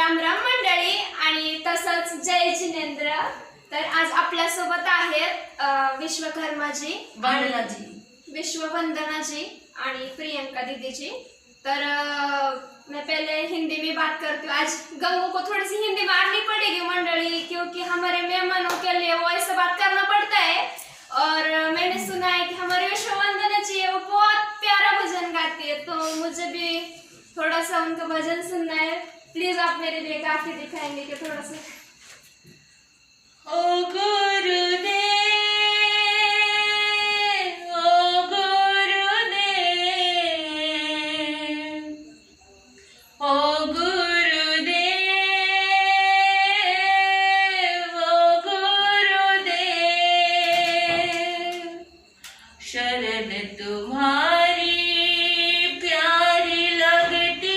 राम राम मंडळी आणि तसंच जय जिनेंद्र। तर आज आपल्यासोबत आहेत विश्वकर्माजी, वंदनाजी, विश्ववंदनाजी आणि प्रियंका दीदी जी। तर मैं पहले हिंदी में बात करती हूँ। आज गंगू को थोड़ी सी हिंदी मारनी पड़ेगी मंडली, क्योंकि हमारे मेहमानों के लिए वो ऐसा बात करना पड़ता है। और मैंने सुना है कि हमारे विश्ववंदना जी है, वो बहुत प्यारा भजन गाती है, तो मुझे भी थोड़ा सा उनका भजन सुनना है। प्लीज आप मेरे लिए गा के दिखाएंगे कि थोड़ा सा। ओ गुरुदेव, ओ गुरुदेव, ओ गुरुदेव, ओ गुरुदेव, शरण तुम्हारी प्यारी लगती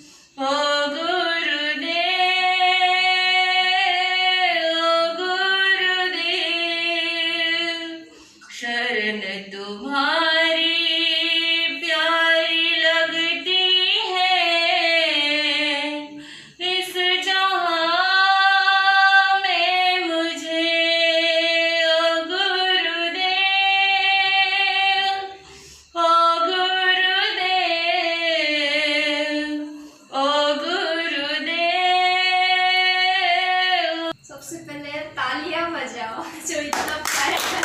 मतलब। आपका आवाज सुन के ऐसा लगा कि अभी गुरुदेव हमारे आसपास है और मतलब मैं एक्सप्रेस नहीं कर सकती कि इतना। मतलब मैं एक्सप्रेस नहीं कर सकती कि इतना प्यारा। सच्ची मतलब आपका आवाज सुन के ऐसा लगा कि अभी गुरुदेव हमारे आसपास है और मतलब मैं एक्सप्रेस नहीं कर सकती कि इतना प्यारा।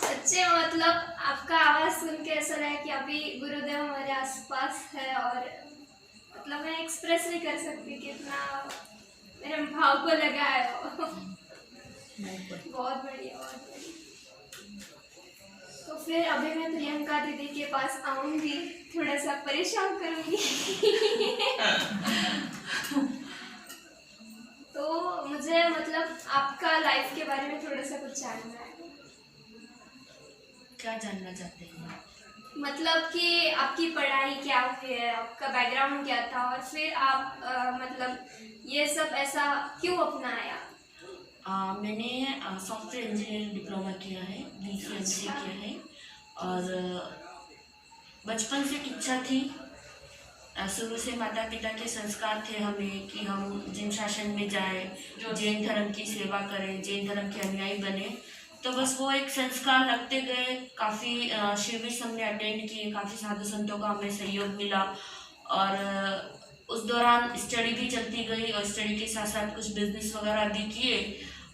सच्ची मतलब आपका आवाज सुन के ऐसा लगा कि अभी गुरुदेव हमारे आसपास है और मतलब मैं एक्सप्रेस नहीं कर सकती कि इतना मेरे भाव को लगाया हो। बहुत बढ़िया, बहुत बढ़िया। तो फिर अभी मैं प्रियंका दीदी के पास आऊंगी, थोड़ा सा परेशान करूंगी। तो मुझे मतलब आपका लाइफ के बारे में थोड़ा सा कुछ जानना है। क्या जानना चाहते हैं? मतलब कि आपकी पढ़ाई क्या हुई है, आपका बैकग्राउंड क्या था, और फिर आप मतलब ये सब ऐसा क्यों अपनाया? मैंने सॉफ्टवेयर इंजीनियरिंग डिप्लोमा किया है, BCMC किया है। और बचपन से इच्छा थी, शुरू से माता पिता के संस्कार थे हमें कि हम जैन शासन में जाएं, जैन धर्म की सेवा करें, जैन धर्म के अनुयायी बने। तो बस वो एक संस्कार लगते गए। काफ़ी शिविर हमने अटेंड किए, काफ़ी साधु संतों का हमें सहयोग मिला। और उस दौरान स्टडी भी चलती गई और स्टडी के साथ साथ कुछ बिजनेस वगैरह भी किए।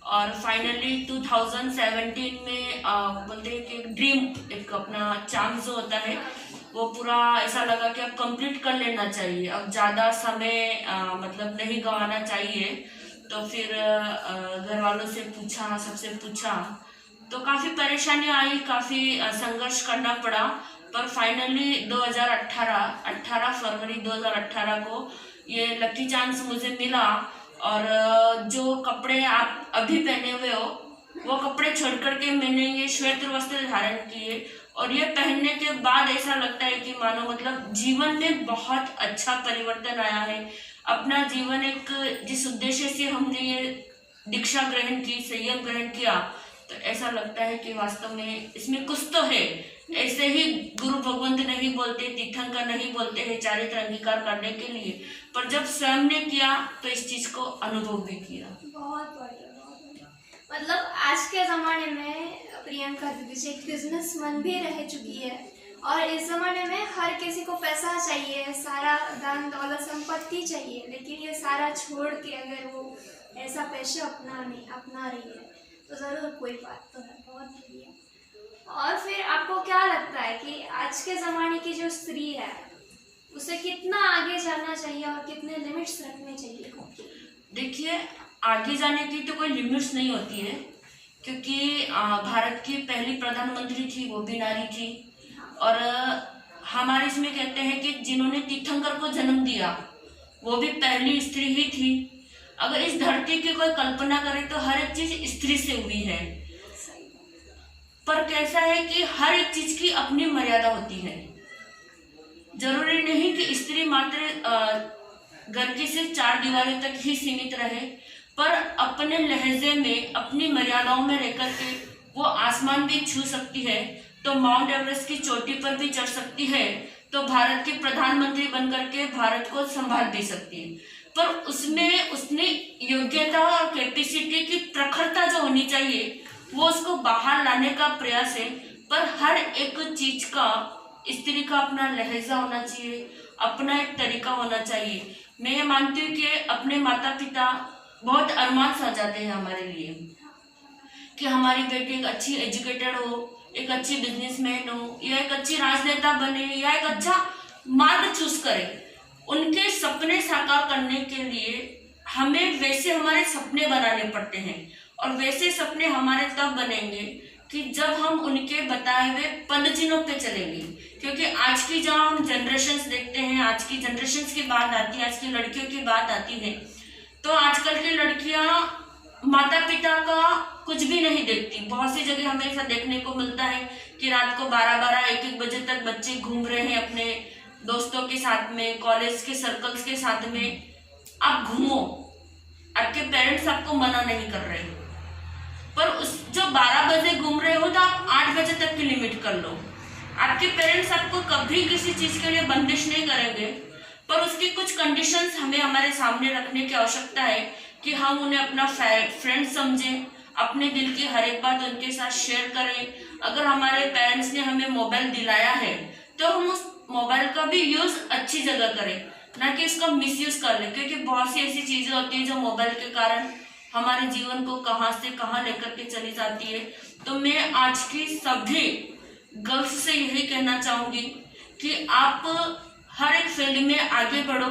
और फाइनली 2017 में बोलते हैं कि ड्रीम, एक अपना चांस जो होता है वो पूरा ऐसा लगा कि अब कंप्लीट कर लेना चाहिए, अब ज़्यादा समय मतलब नहीं गंवाना चाहिए। तो फिर घर वालों से पूछा, सबसे पूछा, तो काफ़ी परेशानी आई, काफ़ी संघर्ष करना पड़ा। पर फाइनली 18 फरवरी 2018 को ये लकी चांस मुझे मिला। और जो कपड़े आप अभी पहने हुए हो वो कपड़े छोड़ करके मैंने ये श्वेत वस्त्र धारण किए। और ये पहनने के बाद ऐसा लगता है कि मानो मतलब जीवन में बहुत अच्छा परिवर्तन आया है। अपना जीवन एक जिस उद्देश्य से हमने ये दीक्षा ग्रहण की, संयम ग्रहण किया, तो ऐसा लगता है कि वास्तव में इसमें कुछ तो है। ऐसे ही गुरु भगवंत नहीं बोलते, तीर्थंकर नहीं बोलते हैं चारित्र अंगीकार करने के लिए, पर जब स्वयं ने किया तो इस चीज को अनुभव भी किया। बहुत बढ़िया, बहुत बढ़िया। मतलब आज के ज़माने में प्रियंका दीदी जी एक बिजनेसमैन भी रह चुकी है, और इस ज़माने में हर किसी को पैसा चाहिए, सारा धन दौलत संपत्ति चाहिए, लेकिन ये सारा छोड़ के अगर वो ऐसा पेशा अपना रही है तो ज़रूर कोई बात तो है। बहुत बढ़िया। और फिर आपको क्या लगता है कि आज के ज़माने की जो स्त्री है उसे कितना आगे जाना चाहिए और कितने लिमिट्स रखने चाहिए खुद के? देखिए, आगे जाने की तो कोई लिमिट्स नहीं होती है, क्योंकि भारत की पहली प्रधानमंत्री थी वो भी नारी थी। और हमारे इसमें कहते हैं कि जिन्होंने तीर्थंकर को जन्म दिया वो भी पहली स्त्री ही थी। अगर इस धरती की कोई कल्पना करे तो हर एक चीज स्त्री से हुई है। पर कैसा है कि हर एक चीज की अपनी मर्यादा होती है। जरूरी नहीं कि स्त्री मात्र घर की सिर्फ 4 दीवारों तक ही सीमित रहे, पर अपने लहजे में, अपनी मर्यादाओं में रहकर के वो आसमान भी छू सकती है, तो माउंट एवरेस्ट की चोटी पर भी चढ़ सकती है, तो भारत की प्रधानमंत्री बनकर के भारत को संभाल भी सकती है। पर उसमें उसने योग्यता और कैपेसिटी की प्रखरता जो होनी चाहिए वो उसको बाहर लाने का प्रयास है। पर हर एक चीज का स्त्री का अपना लहजा होना चाहिए, अपना एक तरीका होना चाहिए। मैं ये मानती हूँ कि अपने माता पिता बहुत अरमान सजाते हैं हमारे लिए कि हमारी बेटी एक अच्छी एजुकेटेड हो, एक अच्छी बिजनेसमैन हो, या एक अच्छी राजनेता बने, या एक अच्छा मार्ग चूज करे। उनके सपने साकार करने के लिए हमें वैसे हमारे सपने बनाने पड़ते हैं, और वैसे सपने हमारे तब बनेंगे कि जब हम उनके बताए हुए पदचिन्हों पे चलेंगे। क्योंकि आज की जब हम जनरेशन्स देखते हैं, आज की जनरेशन्स की बात आती है, आज की लड़कियों की बात आती है, तो आजकल की लड़कियां माता पिता का कुछ भी नहीं देखती। बहुत सी जगह हमें ऐसा देखने को मिलता है कि रात को 12-12, 1-1 बजे तक बच्चे घूम रहे हैं अपने दोस्तों के साथ में, कॉलेज के सर्कल्स के साथ में। आप घूमो, आपके पेरेंट्स आपको मना नहीं कर रहे, पर उस जो 12 बजे घूम रहे हो तो आप 8 बजे तक की लिमिट कर लो। आपके पेरेंट्स आपको कभी किसी चीज के लिए बंदिश नहीं करेंगे, पर उसकी कुछ कंडीशंस हमें हमारे सामने रखने की आवश्यकता है कि हम उन्हें अपना फ्रेंड समझें, अपने दिल की हर एक बात उनके साथ शेयर करें। अगर हमारे पेरेंट्स ने हमें मोबाइल दिलाया है तो हम उस मोबाइल का भी यूज अच्छी जगह करें, ना कि इसका मिसयूज कर लें। क्योंकि बहुत सी ऐसी चीजें होती हैं जो मोबाइल के कारण हमारे जीवन को कहां से कहां लेकर के चली जाती है। तो मैं आज की सभी गर्ल्स से यही कहना चाहूंगी कि आप हर एक फील्ड में आगे बढ़ो,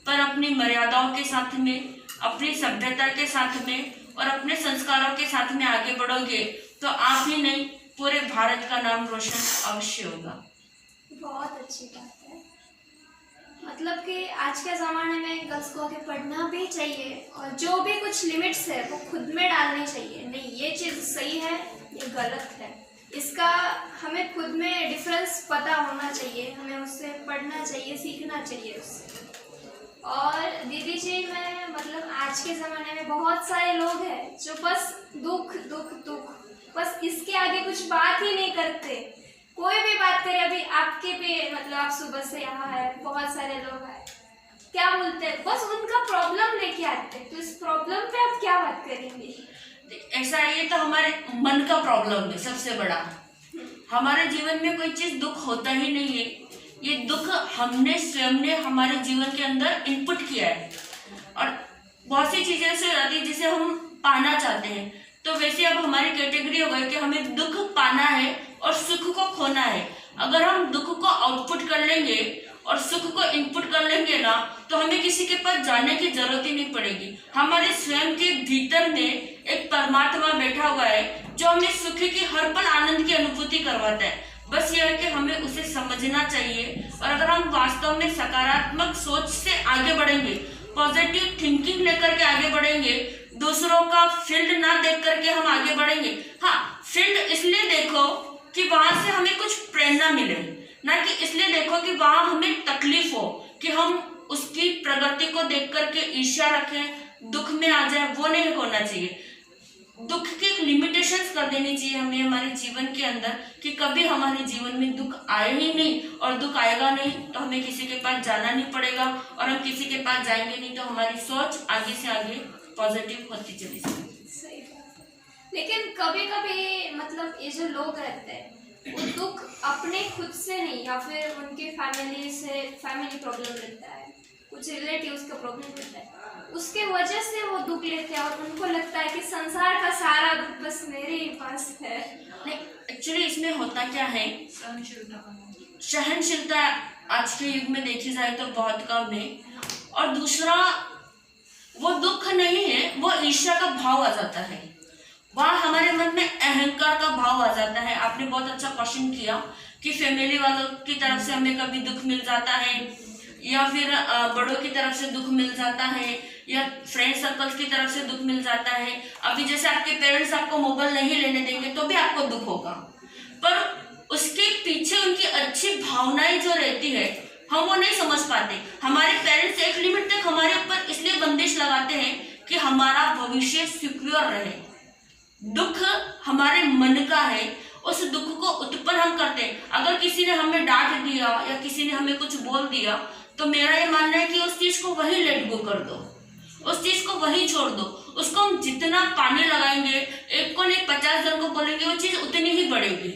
पर अपनी मर्यादाओं के साथ में, अपनी सभ्यता के साथ में और अपने संस्कारों के साथ में आगे बढ़ोगे तो आप ही नहीं पूरे भारत का नाम रोशन अवश्य होगा। बहुत अच्छी बात है। मतलब कि आज के ज़माने में गर्ल्स को आगे पढ़ना भी चाहिए और जो भी कुछ लिमिट्स है वो खुद में डालनी चाहिए। नहीं ये चीज़ सही है, ये गलत है, इसका हमें खुद में डिफरेंस पता होना चाहिए, हमें उससे पढ़ना चाहिए, सीखना चाहिए उससे। और दीदी जी, मैं मतलब आज के ज़माने में बहुत सारे लोग हैं जो बस दुख दुख दुख, बस इसके आगे कुछ बात ही नहीं करते। कोई भी बात करे, अभी आपके भी मतलब आप सुबह से यहाँ है, बहुत सारे लोग हैं, क्या बोलते हैं, बस उनका प्रॉब्लम लेके आते हैं। तो इस प्रॉब्लम पे आप क्या बात करेंगे? ऐसा है, ये तो हमारे मन का प्रॉब्लम है सबसे बड़ा। हमारे जीवन में कोई चीज दुख होता ही नहीं है, ये दुख हमने स्वयं ने हमारे जीवन के अंदर इनपुट किया है। और बहुत सी चीजें ऐसी हो जाती है जिसे हम पाना चाहते हैं, तो वैसे अब हमारी कैटेगरी हो गई कि हमें दुख पाना है और सुख को खोना है। अगर हम दुख को आउटपुट कर लेंगे और सुख को इनपुट कर लेंगे ना, तो हमें किसी के पास जाने की जरूरत ही नहीं पड़ेगी। हमारे स्वयं के भीतर में एक परमात्मा बैठा हुआ है जो हमें सुख की हर पल आनंद की अनुभूति करवाता है। बस यह है कि हमें उसे समझना चाहिए। और अगर हम वास्तव में सकारात्मक सोच से आगे बढ़ेंगे, पॉजिटिव थिंकिंग लेकर के आगे बढ़ेंगे, दूसरों का फील्ड ना देख करके हम आगे बढ़ेंगे। हाँ, फील्ड इसलिए देखो कि वहां से हमें कुछ प्रेरणा मिले, ना कि इसलिए देखो कि वहां हमें तकलीफ हो कि हम उसकी प्रगति को देख करके ईर्ष्या रखें, दुख में आ जाए। वो नहीं होना चाहिए। दुख की एक लिमिटेशंस कर देनी चाहिए हमें हमारे जीवन के अंदर कि कभी हमारे जीवन में दुख आए ही नहीं, और दुख आएगा नहीं तो हमें किसी के पास जाना नहीं पड़ेगा, और हम किसी के पास जाएंगे नहीं तो हमारी सोच आगे से आगे पॉजिटिव होती चली जाएगी। सही बात है। लेकिन कभी कभी मतलब ये जो लोग रहते हैं वो दुख अपने खुद से नहीं, या फिर उनके फैमिली प्रॉब्लम रहता है, कुछ रिलेटिव्स का प्रॉब्लम रहता है, उसके वजह से वो दुख लेते हैं और उनको लगता है कि संसार का सारा दुख बस मेरे ही पास है। नहीं, एक्चुअली इसमें होता क्या है, सहनशीलता आज के युग में देखी जाए तो बहुत कम है। और दूसरा, वो दुख नहीं है, वो ईर्ष्या का भाव आ जाता है। वहाँ हमारे मन में अहंकार का भाव आ जाता है। आपने बहुत अच्छा क्वेश्चन किया कि फैमिली वालों की तरफ से हमें कभी दुख मिल जाता है, या फिर बड़ों की तरफ से दुख मिल जाता है, या फ्रेंड सर्कल्स की तरफ से दुख मिल जाता है। अभी जैसे आपके पेरेंट्स आपको मोबाइल नहीं लेने देंगे तो भी आपको दुख होगा, पर उसके पीछे उनकी अच्छी भावनाएं जो रहती है हम वो नहीं समझ पाते। हमारे पेरेंट्स एक लिमिट तक हमारे ऊपर इसलिए बंदिश लगाते हैं कि हमारा भविष्य सिक्योर रहे। दुख हमारे मन का है, उस दुख को उत्पन्न हम करते हैं। अगर किसी ने हमें डांट दिया या किसी ने हमें कुछ बोल दिया तो मेरा ये मानना है कि उस चीज को वही लेट गो कर दो, उस चीज को वही छोड़ दो। उसको हम जितना पानी लगाएंगे, एक को नहीं 50 जन को बोलेंगे, वो चीज उतनी ही बढ़ेगी।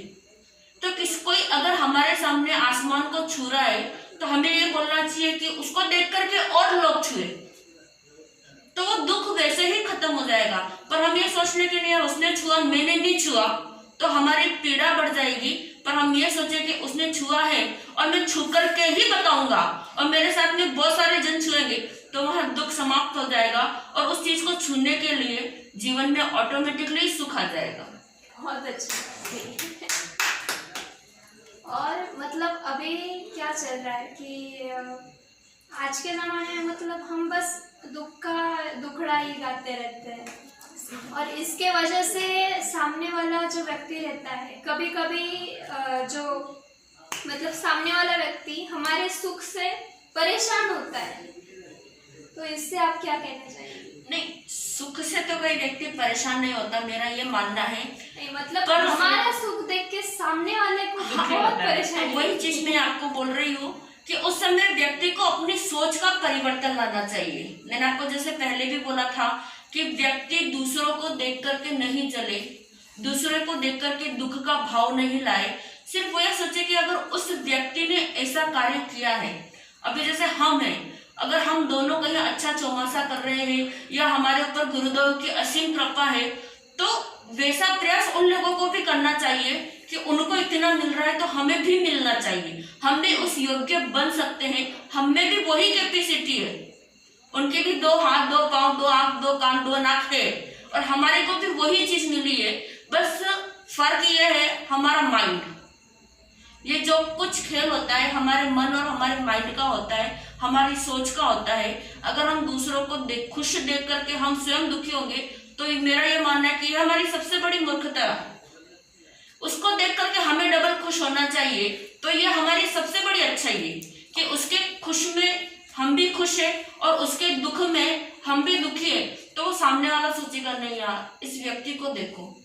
तो कोई अगर हमारे सामने आसमान को छू रहा है तो हमें ये बोलना चाहिए कि उसको देख करके और लोग छुए, तो वो दुख वैसे ही खत्म हो जाएगा। पर हम ये सोचने के नहीं, उसने छुआ मैंने नहीं छुआ, तो हमारी पीड़ा बढ़ जाएगी। पर हम ये सोचे कि उसने छुआ है और मैं छू करके ही बताऊंगा और मेरे साथ में बहुत सारे जन छुएंगे, तो वह दुख समाप्त हो जाएगा और उस चीज को छूने के लिए जीवन में ऑटोमेटिकली सुख आ जाएगा। बहुत अच्छी। और मतलब अभी क्या चल रहा है कि आज के ज़माने में मतलब हम बस दुखड़ा ही गाते रहते हैं, और इसके वजह से सामने वाला जो व्यक्ति रहता है, कभी कभी जो मतलब सामने वाला व्यक्ति हमारे सुख से परेशान होता है। तो इससे आप क्या कहना चाहेंगे? नहीं, सुख से तो कोई व्यक्ति परेशान नहीं होता, मेरा ये मानना है। नहीं मतलब हमारा सुख देख के सामने वाले को बहुत परेशानी। वही चीज मैं आपको बोल रही हूँ कि उस समय व्यक्ति को अपनी सोच का परिवर्तन लाना चाहिए। मैंने आपको जैसे पहले भी बोला था कि व्यक्ति दूसरों को देख करके नहीं जले, दूसरे को देख करके दुख का भाव नहीं लाए। सिर्फ वो यह सोचे कि अगर उस व्यक्ति ने ऐसा कार्य किया है, अभी जैसे हम हैं, अगर हम दोनों कहीं अच्छा चौमासा कर रहे हैं या हमारे ऊपर गुरुदेव की असीम कृपा है, तो वैसा प्रयास उन लोगों को भी करना चाहिए कि उनको इतना मिल रहा है तो हमें भी मिलना चाहिए। हम भी उस योग्य बन सकते हैं, हम में भी वही कैपेसिटी है। उनके भी 2 हाथ, 2 पाँव, 2 आंख, 2 कान, 2 नाक है, और हमारे को भी वही चीज मिली है। बस फर्क ये है हमारा माइंड। ये जो कुछ खेल होता है हमारे मन और हमारे माइंड का होता है, हमारी सोच का होता है। अगर हम दूसरों को खुश देख करके हम स्वयं दुखी होंगे तो मेरा ये मानना है कि ये हमारी सबसे बड़ी मूर्खता है। उसको देख करके हमें डबल खुश होना चाहिए, तो ये हमारी सबसे बड़ी अच्छाई है कि उसके खुश में हम भी खुश है और उसके दुख में हम भी दुखी है। तो वो सामने वाला सोचेगा नहीं यार, इस व्यक्ति को देखो,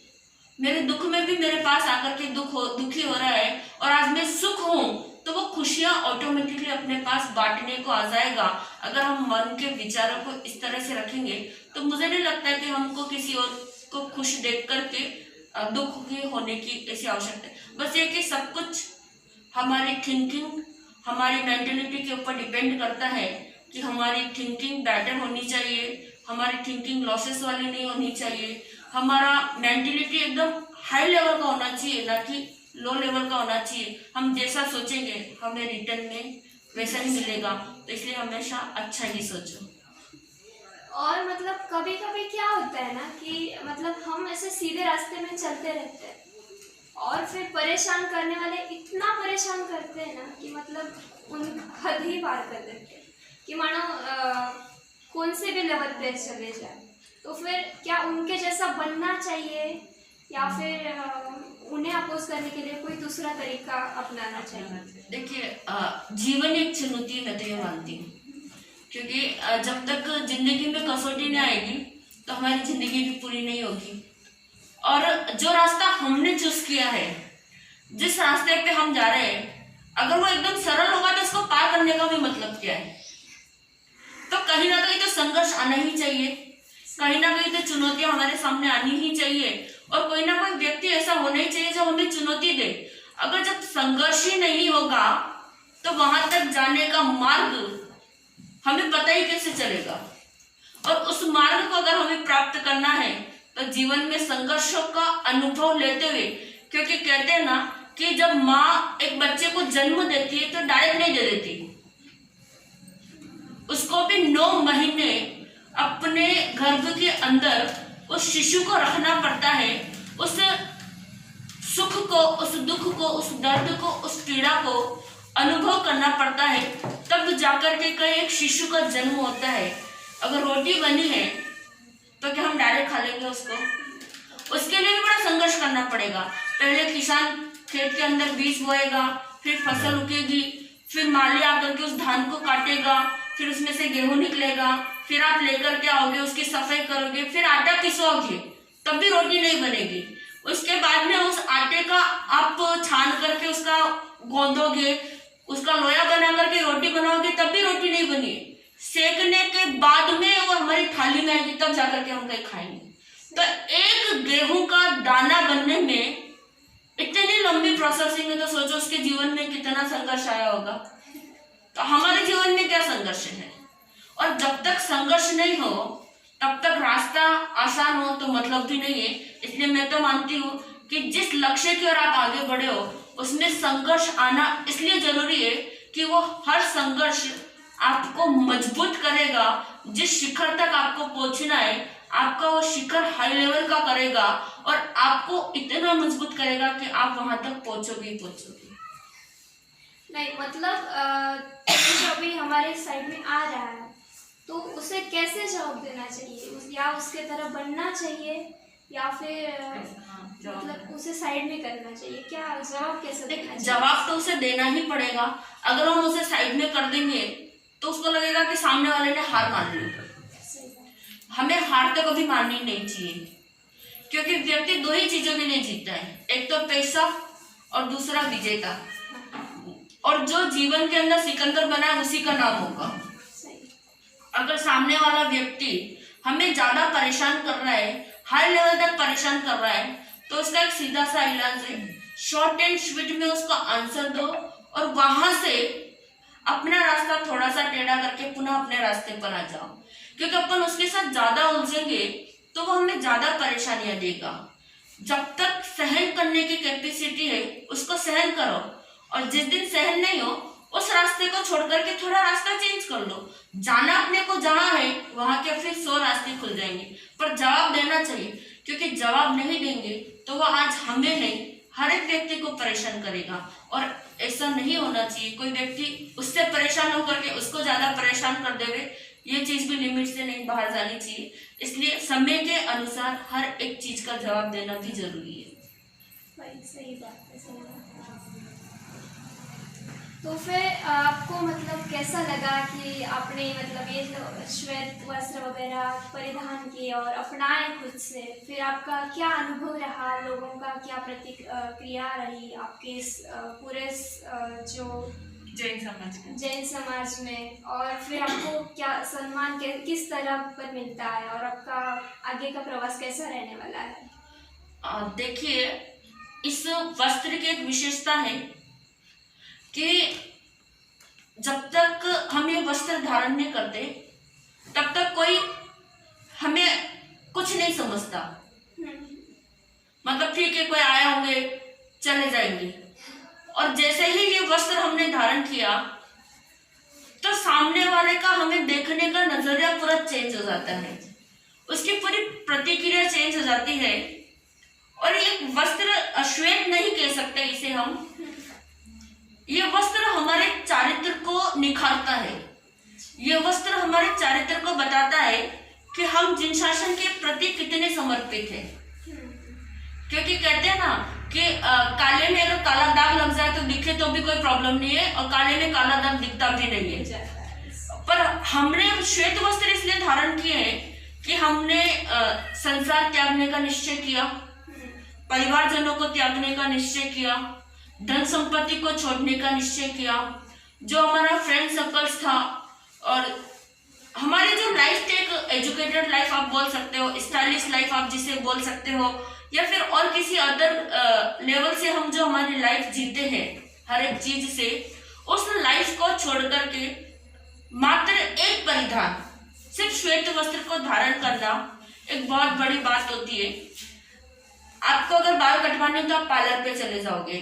मेरे दुख में भी मेरे पास आकर के दुखी हो रहा है, और आज मैं सुख हूँ, तो वो खुशियां ऑटोमेटिकली अपने पास बांटने को आ जाएगा। अगर हम मन के विचारों को इस तरह से रखेंगे तो मुझे नहीं लगता है कि हमको किसी और को खुश देख करके दुखी होने की ऐसी आवश्यकता है। बस ये कि सब कुछ हमारी थिंकिंग, हमारी मेंटेलिटी के ऊपर डिपेंड करता है कि हमारी थिंकिंग बेटर होनी चाहिए, हमारी थिंकिंग लॉसेस वाली नहीं होनी चाहिए, हमारा मेंटेलिटी एकदम हाई लेवल का होना चाहिए, ना कि लो लेवल का होना चाहिए। हम जैसा सोचेंगे हमें रिटर्न में वैसा ही मिलेगा, तो इसलिए हमेशा अच्छा ही सोचो। और मतलब कभी कभी क्या होता है ना कि मतलब हम ऐसे सीधे रास्ते में चलते रहते हैं और फिर परेशान करने वाले इतना परेशान करते हैं ना कि मतलब उन हद ही पार कर देते हैं कि मानो कौन से भी लेवल पे चले जाए। तो फिर क्या उनके जैसा बनना चाहिए या फिर उन्हें अपोज करने के लिए कोई दूसरा तरीका अपनाना चाहिए? देखिए, जीवन एक चुनौती मैं तो ये मानती हूँ, क्योंकि जब तक जिंदगी में कसौटी नहीं आएगी तो हमारी जिंदगी भी पूरी नहीं होगी। और जो रास्ता हमने चूज किया है, जिस रास्ते पे हम जा रहे हैं, अगर वो एकदम सरल होगा तो उसको पार करने का भी मतलब क्या है? तो कहीं ना कहीं तो संघर्ष आना ही चाहिए, कहीं ना कहीं तो चुनौतियां हमारे सामने आनी ही चाहिए, और कोई ना कोई व्यक्ति ऐसा होना ही चाहिए जो हमें चुनौती दे। अगर जब संघर्ष ही नहीं होगा तो वहां तक जाने का मार्ग हमें पता ही कैसे चलेगा। और उस मार्ग को अगर हमें प्राप्त करना है तो जीवन में संघर्षों का अनुभव लेते हुए, क्योंकि कहते हैं ना कि जब माँ एक बच्चे को जन्म देती है तो डायरेक्ट नहीं दे देती, उसको भी 9 महीने अपने गर्भ के अंदर उस शिशु को रखना पड़ता है। उस सुख को, उस दुख को, उस दर्द को, उस पीड़ा को अनुभव करना पड़ता है, तब जाकर के कहीं एक शिशु का जन्म होता है। अगर रोटी बनी है तो क्या हम डायरेक्ट खा लेंगे उसको? उसके लिए भी बड़ा संघर्ष करना पड़ेगा। पहले किसान खेत के अंदर बीज बोएगा, फिर फसल उगेगी, फिर माली आकर के उस धान को काटेगा, फिर उसमें से गेहूं निकलेगा, फिर आप लेकर के आओगे, उसकी सफाई करोगे, फिर आटा पिसोगे, तब भी रोटी नहीं बनेगी। उसके बाद में उस आटे का आप छान करके उसका गोंदोगे, उसका लोया बना करके रोटी बनाओगे, तब भी रोटी नहीं बनी। सेकने के बाद में वो हमारी थाली में आएगी, तब जाकर के हम कहीं खाएंगे। तो एक गेहूं का दाना बनने में इतनी लंबी प्रोसेसिंग है, तो सोचो उसके जीवन में कितना संघर्ष आया होगा। तो हमारे जीवन में क्या संघर्ष है? और जब तक संघर्ष नहीं हो तब तक रास्ता आसान हो तो मतलब भी नहीं है। इसलिए मैं तो मानती हूँ कि जिस लक्ष्य की ओर आप आगे बढ़े हो उसमें संघर्ष आना इसलिए जरूरी है कि वो हर संघर्ष आपको मजबूत करेगा। जिस शिखर तक आपको पहुंचना है, आपका वो शिखर हाई लेवल का करेगा और आपको इतना मजबूत करेगा कि आप वहां तक पहुंचोगे ही पहुंचोगे। नहीं मतलब जो भी हमारे साइड में आ रहा है तो उसे कैसे जवाब देना चाहिए, या उसके तरह बनना चाहिए या फिर मतलब उसे साइड में करना चाहिए? क्या जवाब कैसे देना चाहिए? जवाब तो उसे देना ही पड़ेगा। अगर हम उसे साइड में कर देंगे तो उसको लगेगा कि सामने वाले ने हार मान ली। हमें हार तो कभी माननी नहीं चाहिए, क्योंकि व्यक्ति 2 ही चीजों के लिए जीतता है, एक तो पैसा और दूसरा विजेता। और जो जीवन के अंदर सिकंदर बना है उसी का नाम होगा। अगर सामने वाला व्यक्ति हमें ज्यादा परेशान कर रहा है, हाई लेवल तक परेशान कर रहा है, तो उसका एक सीधा सा इलाज है, शॉर्ट एंड स्वीट में उसका आंसर दो और वहां से अपना रास्ता थोड़ा सा टेढ़ा करके पुनः अपने रास्ते पर आ जाओ। क्योंकि अपन उसके साथ ज्यादा उलझेंगे तो वो हमें ज्यादा परेशानियां देगा। जब तक सहन करने की कैपेसिटी है उसको सहन करो, और जिस दिन सहन नहीं हो उस रास्ते को छोड़ करके थोड़ा रास्ता चेंज कर लो। जाना अपने को जहाँ है वहां के फिर 100 रास्ते खुल जाएंगे, पर जवाब देना चाहिए, क्योंकि जवाब नहीं देंगे तो वो आज हमें नहीं हर एक व्यक्ति को परेशान करेगा। और ऐसा नहीं होना चाहिए, कोई व्यक्ति उससे परेशान होकर के उसको ज्यादा परेशान कर देवे, ये चीज भी लिमिट से नहीं बाहर जानी चाहिए। इसलिए समय के अनुसार हर एक चीज का जवाब देना भी जरूरी है। भाई सही बात है, सही बात है। तो फिर आपको मतलब कैसा लगा कि आपने मतलब ये जो श्वेत वस्त्र वगैरह परिधान किए और अपनाए खुद से, फिर आपका क्या अनुभव रहा, लोगों का क्या प्रतिक्रिया रही आपके इस पूरे जो जैन समाज में, और फिर आपको क्या सम्मान किस तरह पर मिलता है और आपका आगे का प्रवास कैसा रहने वाला है? देखिए, इस वस्त्र की एक विशेषता है कि जब तक हम ये वस्त्र धारण नहीं करते तब तक कोई हमें कुछ नहीं समझता। मतलब ठीक है, कोई आए होंगे चले जाएंगे, और जैसे ही ये वस्त्र हमने धारण किया तो सामने वाले का हमें देखने का नजरिया पूरा चेंज हो जाता है, उसकी पूरी प्रतिक्रिया चेंज हो जाती है। और ये वस्त्र श्वेत नहीं कह सकते इसे हम, ये वस्त्र हमारे चारित्र को निखारता है। ये वस्त्र हमारे चारित्र को बताता है कि हम जिन शासन के प्रति कितने समर्पित हैं। क्योंकि कहते हैं ना कि काले में अगर काला दाग लग जाए तो दिखे तो भी कोई प्रॉब्लम नहीं है, और काले में काला दाग दिखता भी नहीं है। पर हमने श्वेत वस्त्र इसलिए धारण किए हैं कि हमने संसार त्यागने का निश्चय किया, परिवारजनों को त्यागने का निश्चय किया, धन संपत्ति को छोड़ने का निश्चय किया, जो हमारा फ्रेंड सर्कल्स था, और हमारी जो लाइफ थे, एक एजुकेटेड लाइफ आप बोल सकते हो, स्टाइलिश लाइफ आप जिसे बोल सकते हो, या फिर और किसी अदर लेवल से हम जो हमारी लाइफ जीते हैं हर एक चीज से, उस लाइफ को छोड़ करके मात्र एक परिधान, सिर्फ श्वेत वस्त्र को धारण करना एक बहुत बड़ी बात होती है। आपको अगर बाल कटवाने तो आप पार्लर पे चले जाओगे,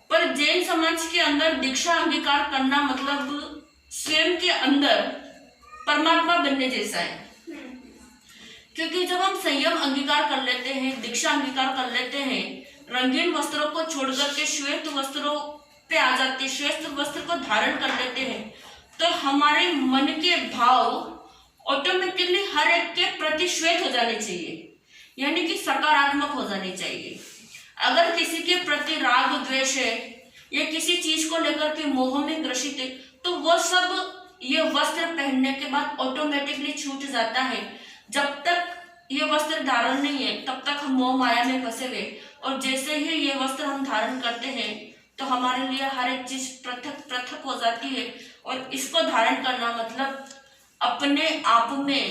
पर जैन समाज के अंदर दीक्षा अंगीकार करना मतलब स्वयं के अंदर परमात्मा बनने जैसा है। क्योंकि जब हम संयम अंगीकार कर लेते हैं, दीक्षा अंगीकार कर लेते हैं, रंगीन वस्त्रों को छोड़ करके श्वेत वस्त्रों पे आ जाते हैं, श्वेत वस्त्र को धारण कर लेते हैं, तो हमारे मन के भाव ऑटोमेटिकली हर एक के प्रति श्वेत हो जाने चाहिए, यानी कि सकारात्मक हो जाने चाहिए। अगर किसी के प्रति राग द्वेष है या किसी चीज को लेकर के मोह में ग्रसित है, तो वो सब ये वस्त्र पहनने के बाद ऑटोमेटिकली छूट जाता है। जब तक ये वस्त्र धारण नहीं है तब तक हम मोह माया में फंसे हुए, और जैसे ही ये वस्त्र हम धारण करते हैं तो हमारे लिए हर एक चीज पृथक पृथक हो जाती है। और इसको धारण करना मतलब अपने आप में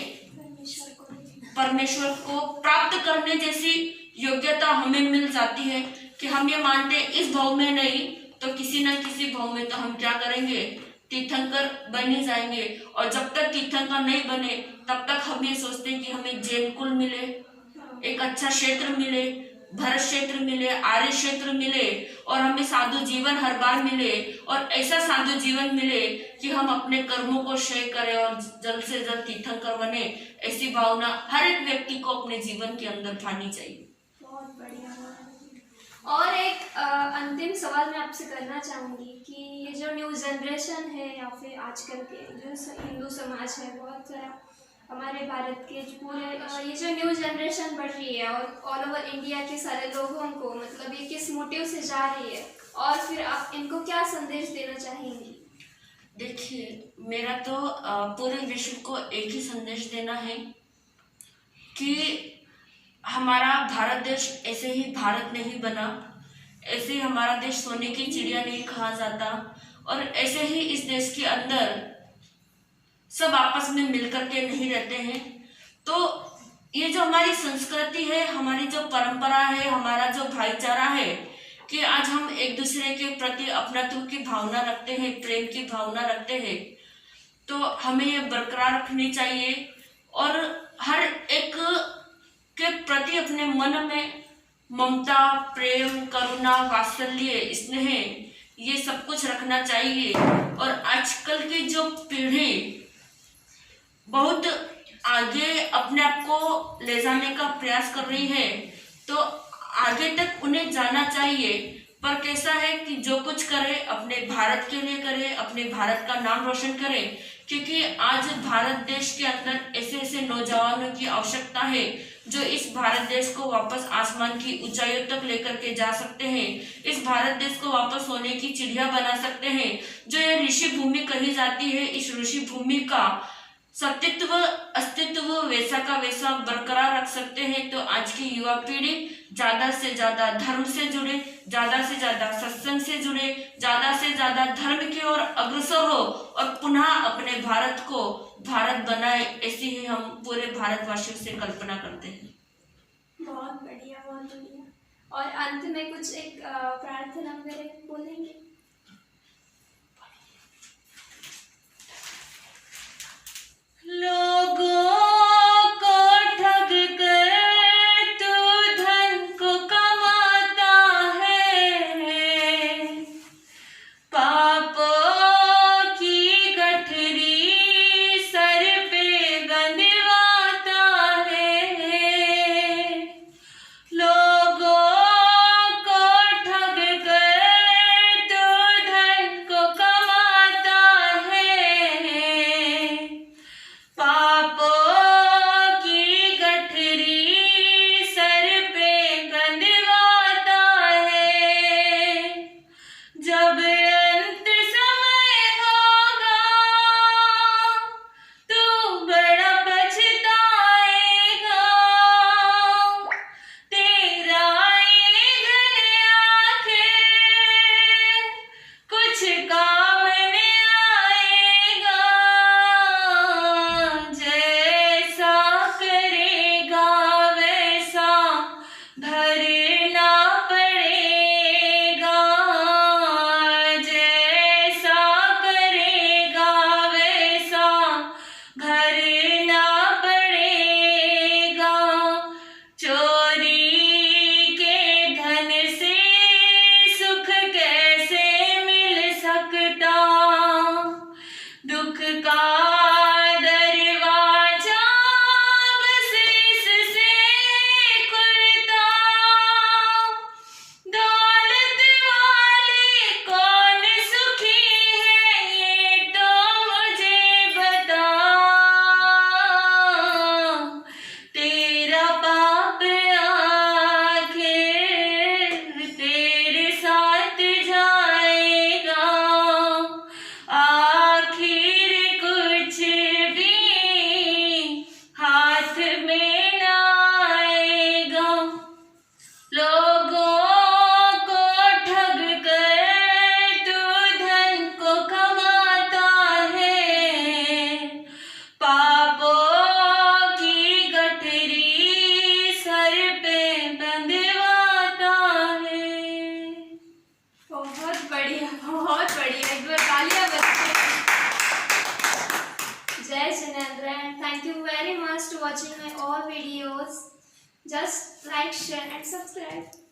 परमेश्वर को प्राप्त करने जैसी योग्यता हमें मिल जाती है कि हम ये मानते हैं इस भाव में नहीं तो किसी न किसी भाव में तो हम क्या करेंगे, तीर्थंकर बन ही जाएंगे। और जब तक तीर्थंकर नहीं बने तब तक हम ये सोचते हैं कि हमें जैन कुल मिले, एक अच्छा क्षेत्र मिले, भरत क्षेत्र मिले, आर्य क्षेत्र मिले, और हमें साधु जीवन हर बार मिले, और ऐसा साधु जीवन मिले कि हम अपने कर्मों को क्षय करें और जल्द से जल्द तीर्थंकर बने। ऐसी भावना हर एक व्यक्ति को अपने जीवन के अंदर पानी चाहिए। बहुत बढ़िया। और एक अंतिम सवाल मैं आपसे करना चाहूँगी कि ये जो न्यू जनरेशन है या फिर आजकल के जो हिंदू समाज है, बहुत सारा हमारे भारत के पूरे ये जो न्यू जनरेशन बढ़ रही है और ऑल ओवर इंडिया के सारे लोगों को मतलब ये किस मोटिव से जा रही है, और फिर आप इनको क्या संदेश देना चाहेंगी? देखिए, मेरा तो पूरे विश्व को एक ही संदेश देना है कि हमारा भारत देश ऐसे ही भारत नहीं बना, ऐसे ही हमारा देश सोने की चिड़िया नहीं कहा जाता, और ऐसे ही इस देश के अंदर सब आपस में मिलकर के नहीं रहते हैं। तो ये जो हमारी संस्कृति है, हमारी जो परंपरा है, हमारा जो भाईचारा है कि आज हम एक दूसरे के प्रति अपनत्व की भावना रखते हैं, प्रेम की भावना रखते हैं, तो हमें ये बरकरार रखनी चाहिए। और हर एक के प्रति अपने मन में ममता, प्रेम, करुणा, वात्सल्य, स्नेह ये सब कुछ रखना चाहिए। और आजकल की जो पीढ़ी बहुत आगे अपने आप को ले जाने का प्रयास कर रही है, तो आगे तक उन्हें जाना चाहिए। पर कैसा है कि जो कुछ करे अपने भारत के लिए करे, अपने भारत का नाम रोशन करे, क्योंकि आज भारत देश के अंदर ऐसे ऐसे नौजवानों की आवश्यकता है जो इस भारत देश को वापस आसमान की ऊंचाइयों तक लेकर के जा सकते हैं, इस भारत देश को वापस सोने की चिड़िया बना सकते हैं। जो ये ऋषि भूमि कही जाती है, इस ऋषि भूमि का सत्यत्व अस्तित्व वैसा का वैसा बरकरार रख सकते हैं। तो आज की युवा पीढ़ी ज्यादा से ज्यादा धर्म से जुड़े, ज्यादा से ज्यादा सत्संग से जुड़े, ज्यादा से ज्यादा धर्म की ओर अग्रसर हो और पुनः अपने भारत को भारत बनाए, ऐसी ही हम पूरे भारतवासियों से कल्पना करते हैं। बहुत बढ़िया, बहुत बढ़िया। और अंत में कुछ एक प्रार्थना वगैरह बोलेंगे? लोगों को ठग कर तू धन को कमाता है, पापों की गठरी सर पे गंदवाता है। लोगों को ठग कर तू धन को कमाता है, पापों की गठरी सर पे गंदवाता है। जब अंत समय होगा तू बड़ा पछताएगा, तेरा ईंधन आखिर कुछ काम नहीं आएगा। जैसा करेगा वैसा भरना पड़ेगा, जैसा करेगा वैसा भरना पड़ेगा। चोरी के धन से सुख कैसे मिल सकता, दुख का दरवाजा बसीस से खुलता। दौलत वाले कौन सुखी है ये तो मुझे बता, तेरा पाप आखिर तेरे साथ जाएगा। आखिर कुछ भी हाथ में ना आएगा। लोगों को ठग कर तू धन को कमाता है, पापों की गठरी सर पे बंधवाता है। बहुत बढ़िया, बहुत बढ़िया। एक बार तालियां बजाइए। जय Jinendra and thank you very much to watching my all videos. Just like, share and subscribe.